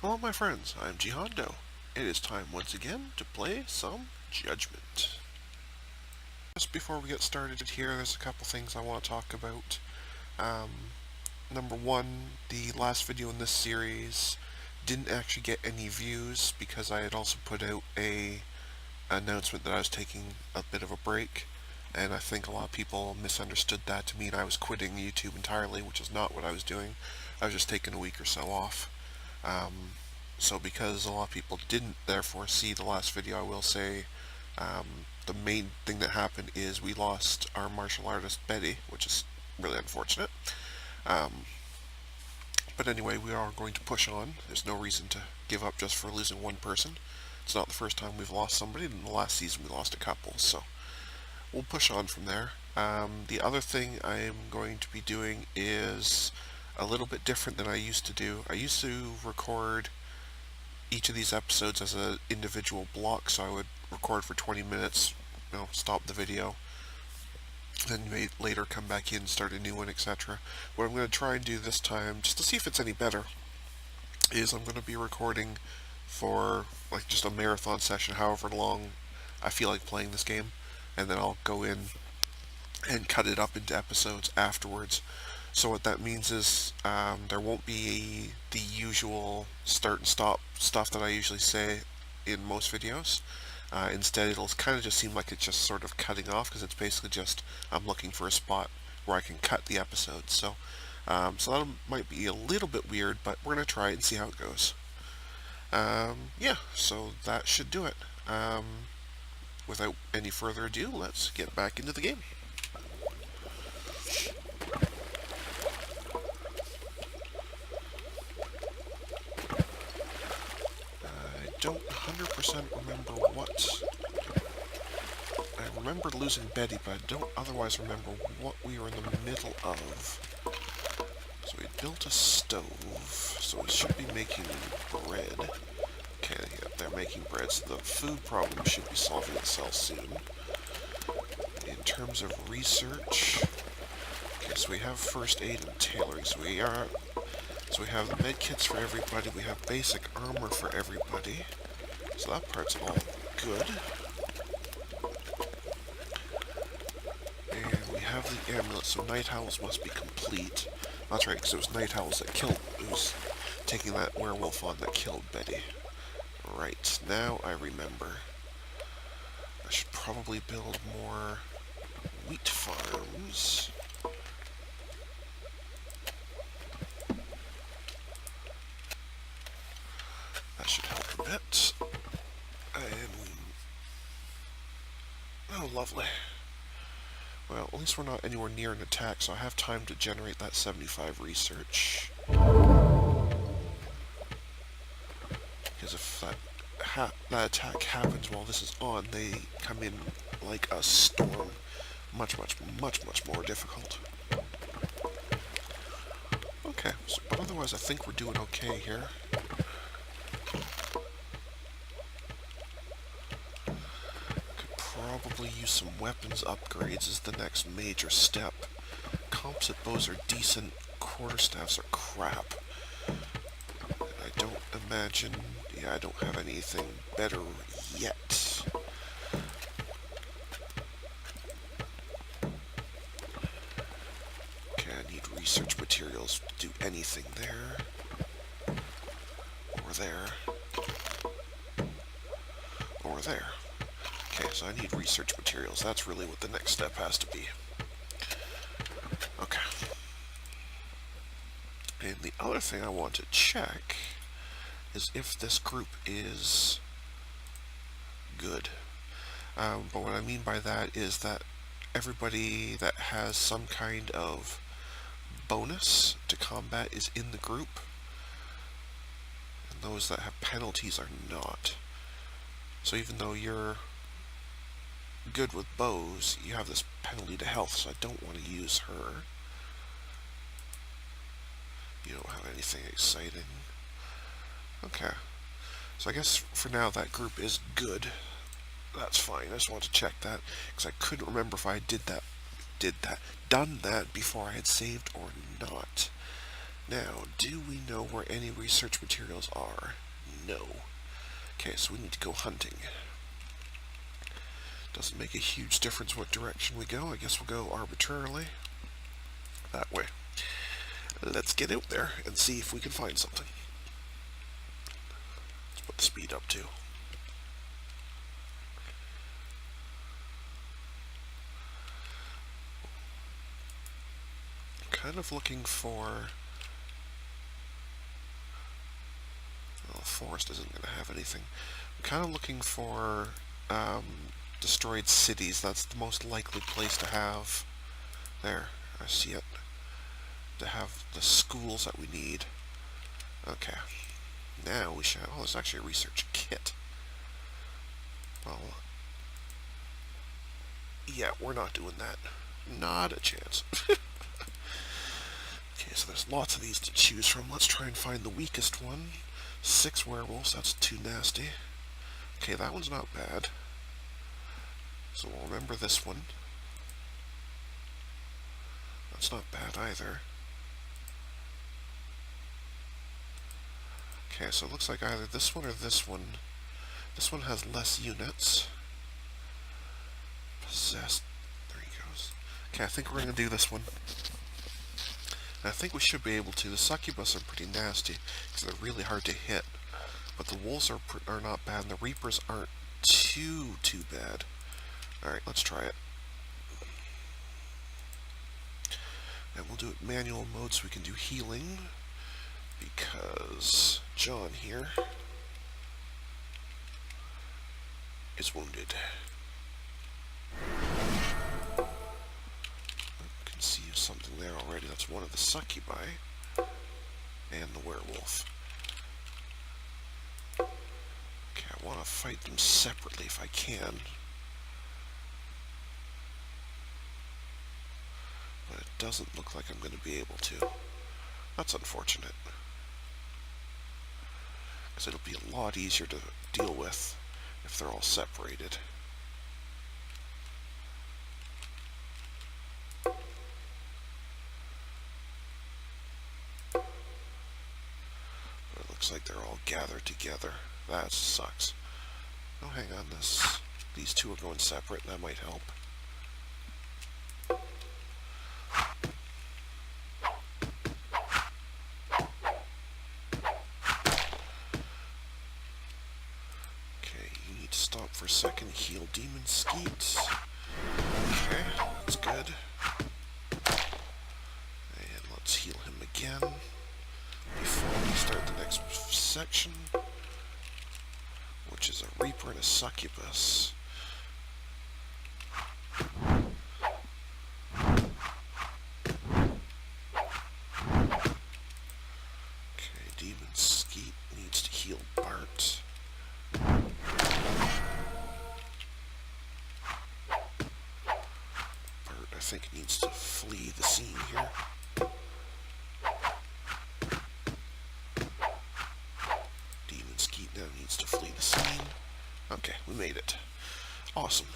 Hello my friends, I'm GHondo. It is time once again to play some Judgment. Just before we get started here, there's a couple things I want to talk about. Um, Number one, the last video in this series didn't actually get any views because I had also put out a announcement that I was taking a bit of a break, and I think a lot of people misunderstood that to mean I was quitting YouTube entirely, which is not what I was doing. I was just taking a week or so off. So because a lot of people didn't therefore see the last video, I will say the main thing that happened is we lost our martial artist Betty, which is really unfortunate. But anyway, we are going to push on. There's no reason to give up just for losing one person. It's not the first time we've lost somebody. In the last season we lost a couple, so we'll push on from there. The other thing I am going to be doing is a little bit different than I used to do. I used to record each of these episodes as an individual block, so I would record for 20 minutes, stop the video, then later come back in, start a new one, etc. What I'm going to try and do this time, just to see if it's any better, is I'm going to be recording for like just a marathon session, however long I feel like playing this game, and then I'll go in and cut it up into episodes afterwards. So what that means is there won't be the usual start and stop stuff that I usually say in most videos. Instead, it'll kind of just seem like it's just sort of cutting off, because it's basically just I'm looking for a spot where I can cut the episode. So that might be a little bit weird, but we're going to try it and see how it goes. Yeah, so that should do it. Without any further ado, let's get back into the game. Don't 100% remember what... I remember losing Betty, but I don't otherwise remember what we were in the middle of. So we built a stove, so we should be making bread. Okay, yeah, they're making bread, so the food problem should be solving itself soon. In terms of research... Okay, so we have first aid and tailoring, so we have the med kits for everybody, we have basic armor for everybody. So that part's all good. And we have the amulet, so Night Owls must be complete. That's right, because it was Night Owls that killed... It was taking that werewolf on that killed Betty. Right, now I remember. I should probably build more wheat farms. That should help a bit. Oh, lovely. Well, at least we're not anywhere near an attack, so I have time to generate that 75 research. Because if that attack happens while this is on, they come in like a storm. Much more difficult. Okay, but otherwise I think we're doing okay here. Probably use some weapons upgrades as the next major step. Composite bows are decent, quarterstaffs are crap. And I don't imagine... Yeah, I don't have anything better yet. Okay, I need research materials to do anything there. Or there. Or there. Okay, so I need research materials. That's really what the next step has to be. Okay. And the other thing I want to check is if this group is good. But what I mean by that is that everybody that has some kind of bonus to combat is in the group, and those that have penalties are not. So even though you're good with bows, you have this penalty to health, so I don't want to use her. You don't have anything exciting. Okay. So I guess for now that group is good. That's fine. I just wanted to check that, because I couldn't remember if I done that before I had saved or not. Now, do we know where any research materials are? No. Okay, so we need to go hunting. Doesn't make a huge difference what direction we go. I guess we'll go arbitrarily that way. Let's get out there and see if we can find something. Let's put the speed up too. Kind of looking for... Well, the forest isn't going to have anything. I'm kind of looking for destroyed cities. That's the most likely place to have... There, I see it. To have the schools that we need. Okay. Now we should... Oh, there's actually a research kit. Well... Yeah, we're not doing that. Not a chance. Okay, so there's lots of these to choose from. Let's try and find the weakest one. 6 werewolves, that's too nasty. Okay, that one's not bad. So we'll remember this one. That's not bad either. Okay, so it looks like either this one or this one. This one has less units. Possessed. There he goes. Okay, I think we're going to do this one. And I think we should be able to. The succubus are pretty nasty, because they're really hard to hit. But the wolves are not bad, and the reapers aren't too bad. Alright, let's try it. And we'll do it manual mode so we can do healing, because John here is wounded. See something there already. That's one of the succubi and the werewolf. Okay, I want to fight them separately if I can. But it doesn't look like I'm going to be able to. That's unfortunate. Because it'll be a lot easier to deal with if they're all separated. Looks like they're all gathered together. That sucks. Oh, hang on. These two are going separate. That might help. Okay, you need to stop for a second. Heal demon skeet. Okay, that's good. And let's heal him again before we start the next section, which is a reaper and a succubus. Okay, demon skeet needs to heal Bart. Bart, I think, needs to flee the scene here. Now needs to flee the scene. Okay, we made it. Awesome.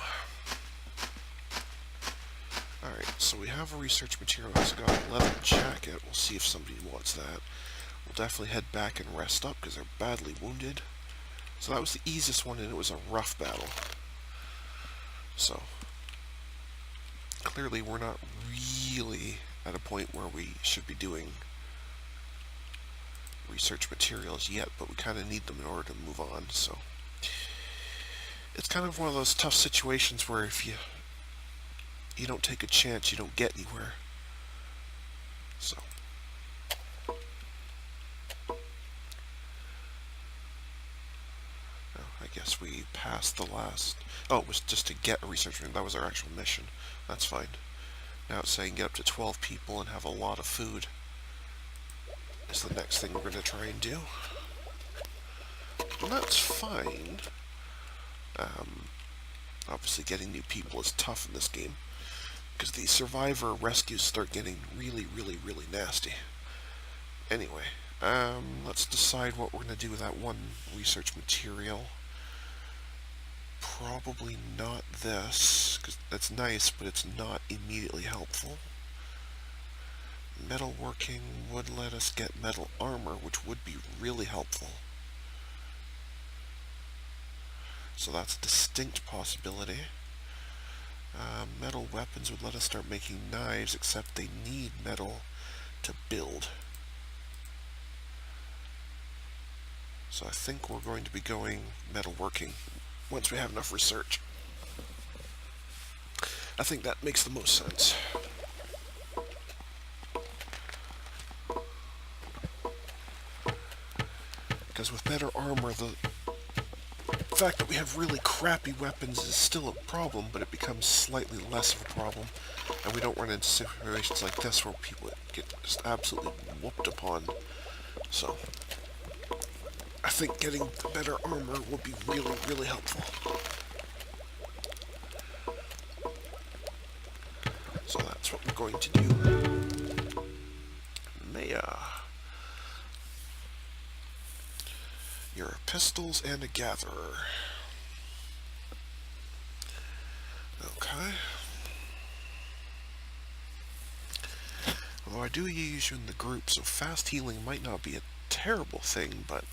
Alright, so we have a research material. It's got a leather jacket. We'll see if somebody wants that. We'll definitely head back and rest up because they're badly wounded. So that was the easiest one, and it was a rough battle. So, clearly we're not really at a point where we should be doing research materials yet, but we kind of need them in order to move on. So it's kind of one of those tough situations where if you don't take a chance, you don't get anywhere. So I guess we passed the last... Oh, it was just to get a research room. That was our actual mission. That's fine. Now it's saying get up to 12 people and have a lot of food. Is the next thing we're going to try and do. Well, that's fine. Obviously getting new people is tough in this game, because the survivor rescues start getting really nasty. Anyway, let's decide what we're going to do with that one research material. Probably not this, because that's nice, but it's not immediately helpful. Metalworking would let us get metal armor, which would be really helpful. So that's a distinct possibility. Metal weapons would let us start making knives, except they need metal to build. So I think we're going to be going metalworking once we have enough research. I think that makes the most sense. Because with better armor, the fact that we have really crappy weapons is still a problem, but it becomes slightly less of a problem, and we don't run into situations like this where people get just absolutely whooped upon. So I think getting better armor will be really, really helpful. So that's what we're going to do. Maya. You're a pistols and a gatherer. Okay. Although I do use you in the group, so fast healing might not be a terrible thing, but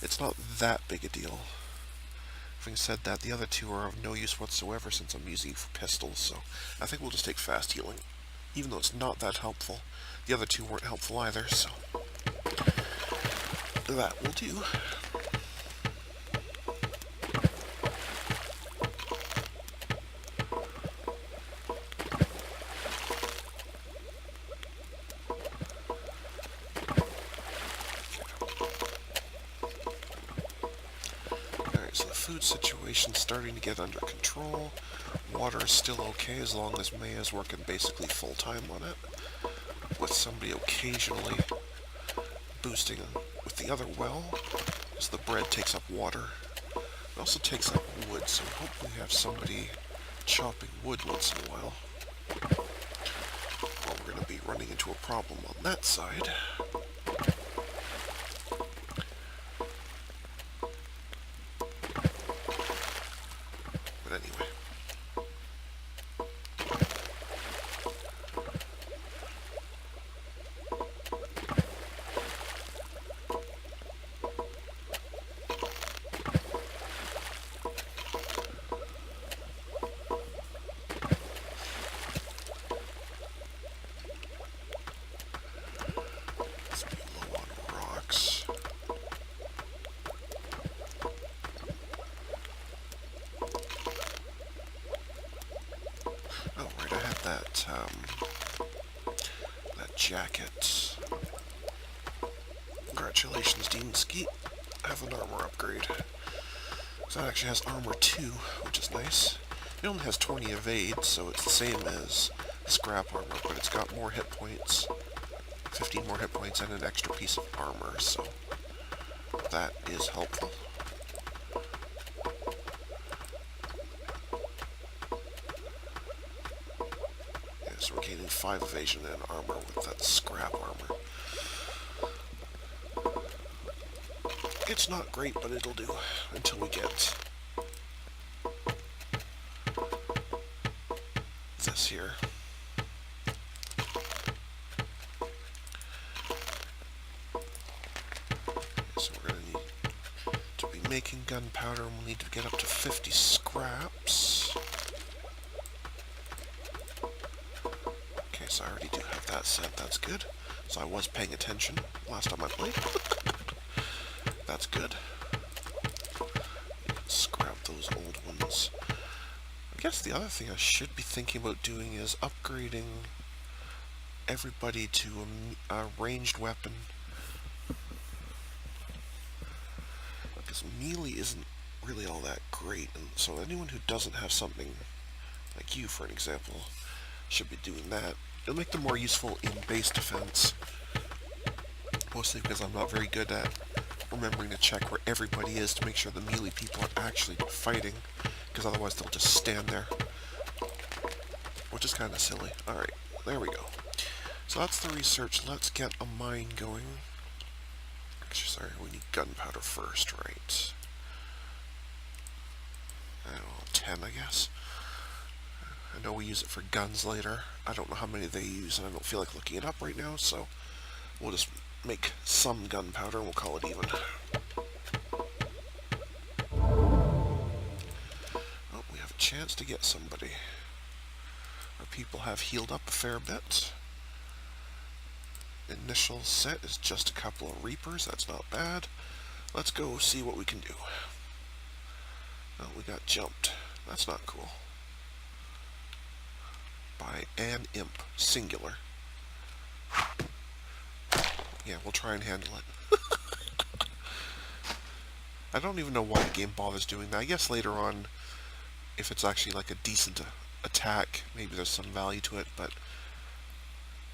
it's not that big a deal. Having said that, the other two are of no use whatsoever since I'm using you for pistols, so I think we'll just take fast healing. Even though it's not that helpful. The other two weren't helpful either, so that will do. So the food situation's starting to get under control. Water is still okay as long as Maya's working basically full-time on it, with somebody occasionally boosting with the other well, as the bread takes up water. It also takes up wood, so we hope we have somebody chopping wood once in a while. Well, we're going to be running into a problem on that side. But anyway. Let's be low on rocks. Oh, right, I had that jacket. Congratulations, Demon Skeet. I have an armor upgrade. So that actually has armor 2, which is nice. It only has 20 evade, so it's the same as scrap armor, but it's got more hit points. 15 more hit points and an extra piece of armor, so that is helpful. Yeah, so we're gaining 5 evasion and armor with that scrap armor. It's not great, but it'll do until we get this here. So we're going to need to be making gunpowder, and we'll need to get up to 50 scraps. Okay, so I already do have that set, that's good. So I was paying attention last time I played. That's good. Scrap those old ones. I guess the other thing I should be thinking about doing is upgrading everybody to a ranged weapon. Because melee isn't really all that great, and so anyone who doesn't have something, like you for an example, should be doing that. It'll make them more useful in base defense. Mostly because I'm not very good at remembering to check where everybody is to make sure the melee people are actually fighting, because otherwise they'll just stand there, which is kind of silly. Alright, there we go. So that's the research. Let's get a mine going. Sorry, we need gunpowder first, right? I don't know, 10 I guess. I know we use it for guns later. I don't know how many they use, and I don't feel like looking it up right now, so we'll just make some gunpowder and we'll call it even. Oh, we have a chance to get somebody. Our people have healed up a fair bit. Initial set is just a couple of Reapers. That's not bad. Let's go see what we can do. Oh, we got jumped. That's not cool. By an imp. Singular. Yeah, we'll try and handle it. I don't even know why the game bothers doing that. I guess later on, if it's actually like a decent attack, maybe there's some value to it, but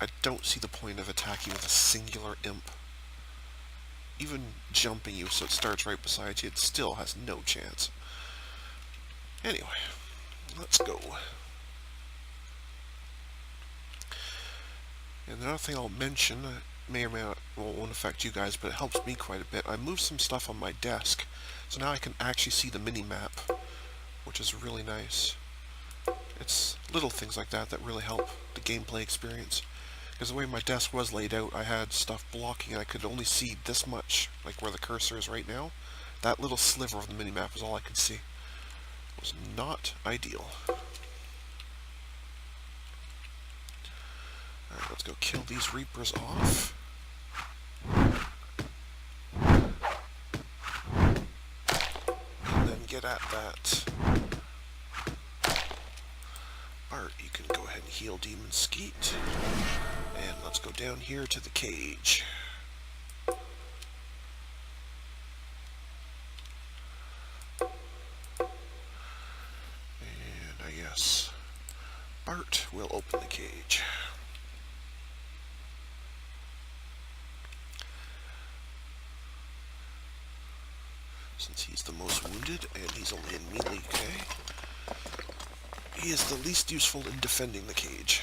I don't see the point of attacking with a singular imp. Even jumping you so it starts right beside you, it still has no chance. Anyway, let's go. And another thing I'll mention, may or may not won't affect you guys, but it helps me quite a bit. I moved some stuff on my desk, so now I can actually see the mini-map, which is really nice. It's little things like that that really help the gameplay experience. Because the way my desk was laid out, I had stuff blocking and I could only see this much, like where the cursor is right now. That little sliver of the minimap is all I could see. It was not ideal. Alright, let's go kill these Reapers off. And then get at that. Bart, you can go ahead and heal Demon Skeet. And let's go down here to the cage. And I guess Bart will open the cage. Since he's the most wounded and he's only in melee, okay? He is the least useful in defending the cage.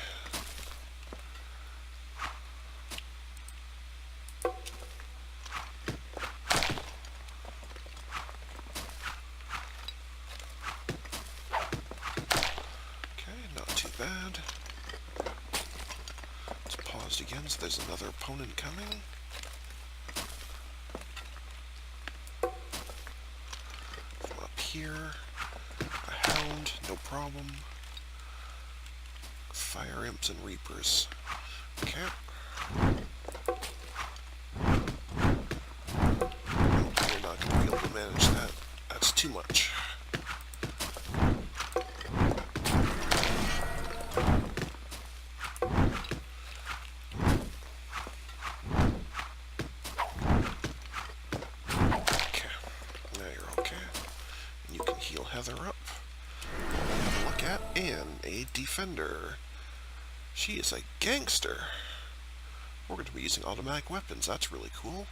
Bad. It's paused again, so there's another opponent coming. From up here, a hound, no problem. Fire imps and reapers. Okay. You're not going to be able to manage that. That's too much. Heather up. Have a look at, and a defender. She is a gangster. We're going to be using automatic weapons. That's really cool.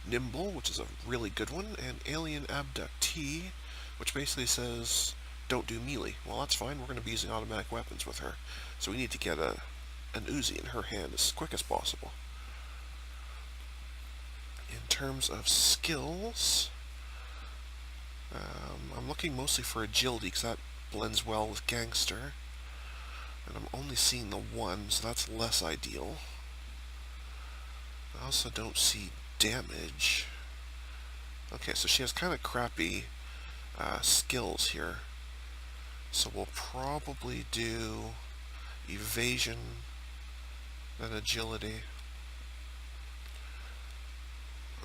Nimble, which is a really good one, and alien abductee, which basically says don't do melee. Well, that's fine. We're going to be using automatic weapons with her. So we need to get an Uzi in her hand as quick as possible. In terms of skills, I'm looking mostly for agility because that blends well with Gangster. And I'm only seeing the one, so that's less ideal. I also don't see damage. Okay, so she has kind of crappy skills here. So we'll probably do evasion, then agility.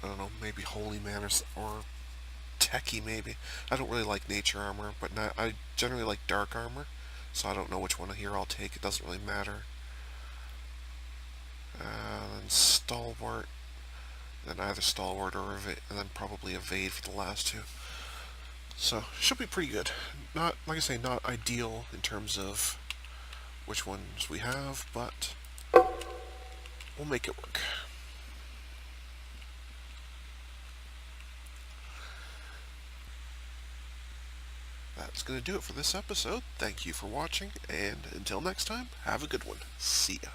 I don't know, maybe Holy Man or techie maybe. I don't really like nature armor, but I generally like dark armor, so I don't know which one here I'll take. It doesn't really matter. Then stalwart, then either stalwart or evade, and then probably evade for the last two. So should be pretty good. Not, like I say, not ideal in terms of which ones we have, but we'll make it work. That's going to do it for this episode. Thank you for watching, and until next time, have a good one. See ya.